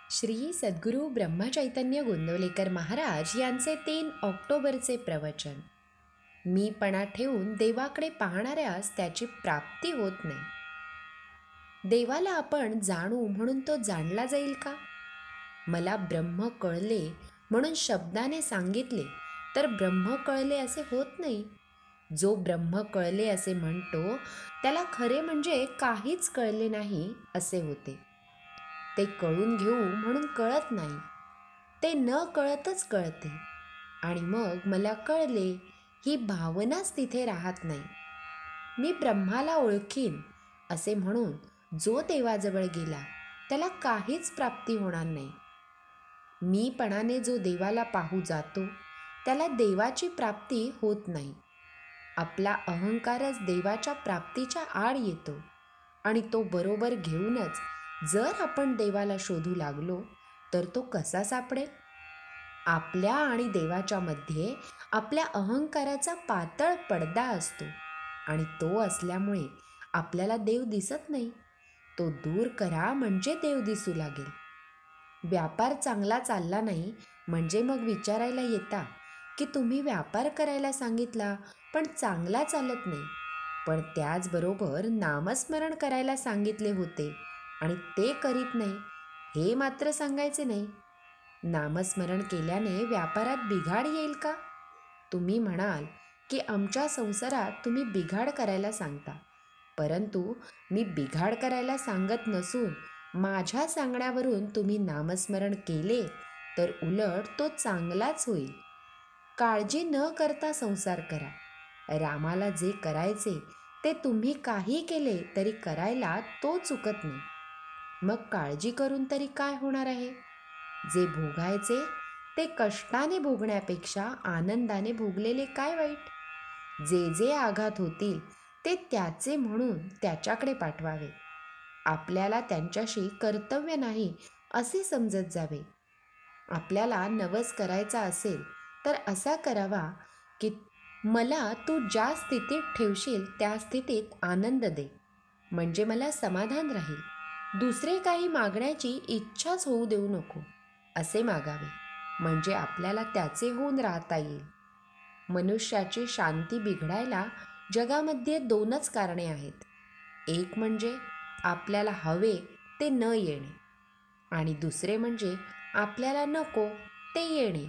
श्री सद्गुरू ब्रह्मचैतन्य गोंदवलेकर महाराज यांचे 3 ऑक्टोबरचे प्रवचन. मीपणा ठेवून देवाकडे पाहणाऱ्यास त्याची प्राप्ती होत नाही. देवाला आपण जाणू म्हणून तो जाणला जाईल का? मला ब्रह्म कळले म्हणून शब्दाने सांगितले तर ब्रह्म कळले असे होत नाही. जो ब्रह्म कळले असे म्हणतो त्याला खरे म्हणजे काहीच कळले नाही असे होते. ते कळून घेऊ म्हणून कळत नाही, ते न कळतच कळते. आणि मग मला कळले ही भावनाच तिथे राहत नाही. मी ब्रह्माला ओळखीन असे म्हणून जो देवाजवळ गेला त्याला काहीच प्राप्ती होणार नाही. मीपणाने जो देवाला पाहू जातो त्याला देवाची प्राप्ती होत नाही. आपला अहंकारच देवाच्या प्राप्तीच्या आड येतो आणि तो बरोबर घेऊनच जर आपण देवाला शोधू लागलो तर तो कसा सापडेल? आपल्या आणि देवाच्या मध्ये आपल्या अहंकाराचा पातळ पडदा असतो आणि तो असल्यामुळे आपल्याला देव दिसत नाही. तो दूर करा म्हणजे देव दिसू लागेल. व्यापार चांगला चालला नाही म्हणजे मग विचारायला येता की तुम्ही व्यापार करायला सांगितला पण चांगला चालत नाही. पण त्याचबरोबर नामस्मरण करायला सांगितले होते आणि ते करीत नाही हे मात्र सांगायचे नाही. नामस्मरण केल्याने व्यापारात बिघाड येईल का? तुम्ही म्हणाल की आमच्या संसारात तुम्ही बिघाड करायला सांगता, परंतु मी बिघाड करायला सांगत नसून माझ्या सांगण्यावरून तुम्ही नामस्मरण केले तर उलट तो चांगलाच होईल. काळजी न करता संसार करा. रामाला जे करायचे ते तुम्ही काही केले तरी करायला तो चुकत नाही. मग काळजी करून तरी काय होणार आहे? जे भोगायचे ते कष्टाने भोगण्यापेक्षा आनंदाने भोगलेले काय वाईट? जे जे आघात होतील ते त्याचे म्हणून त्याच्याकडे पाठवावे. आपल्याला त्यांच्याशी कर्तव्य नाही असे समजत जावे. आपल्याला नवस करायचा असेल तर असा करावा की मला तू ज्या स्थितीत ठेवशील त्या स्थितीत आनंद दे, म्हणजे मला समाधान राहील. दुसरे काही मागण्याची इच्छाच होऊ देऊ नको असे मागावे, म्हणजे आपल्याला त्याचे होऊन राहता येईल. मनुष्याची शांती बिघडायला जगामध्ये 2च कारणे आहेत. एक म्हणजे आपल्याला हवे ते न येणे आणि दुसरे म्हणजे आपल्याला नको ते येणे.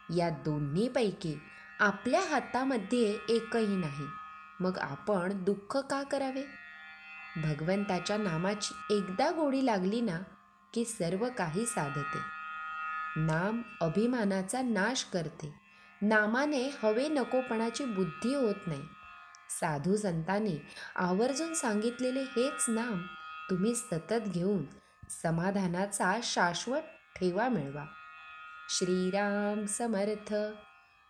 या दोन्हीपैकी आपल्या हातामध्ये एकही नाही. मग आपण दुःख का करावे? भगवंताच्या नामाची एकदा गोडी लागली ना की सर्व काही साधते. नाम अभिमानाचा नाश करते. नामाने हवे नकोपणाची बुद्धी होत नाही. साधू संतांनी आवर्जून सांगितलेले हेच नाम तुम्ही सतत घेऊन समाधानाचा शाश्वत ठेवा मिळवा. श्रीराम समर्थ.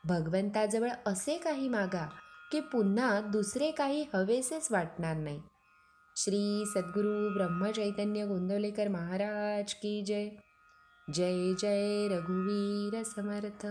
भगवंताजवळ असे काही मागा की पुन्हा दुसरे काही हवेसेच वाटणार नाही. श्री सद्गुरू ब्रह्मचैतन्य गोंदवलेकर महाराज की जय. जय जय रघुवीर समर्थ.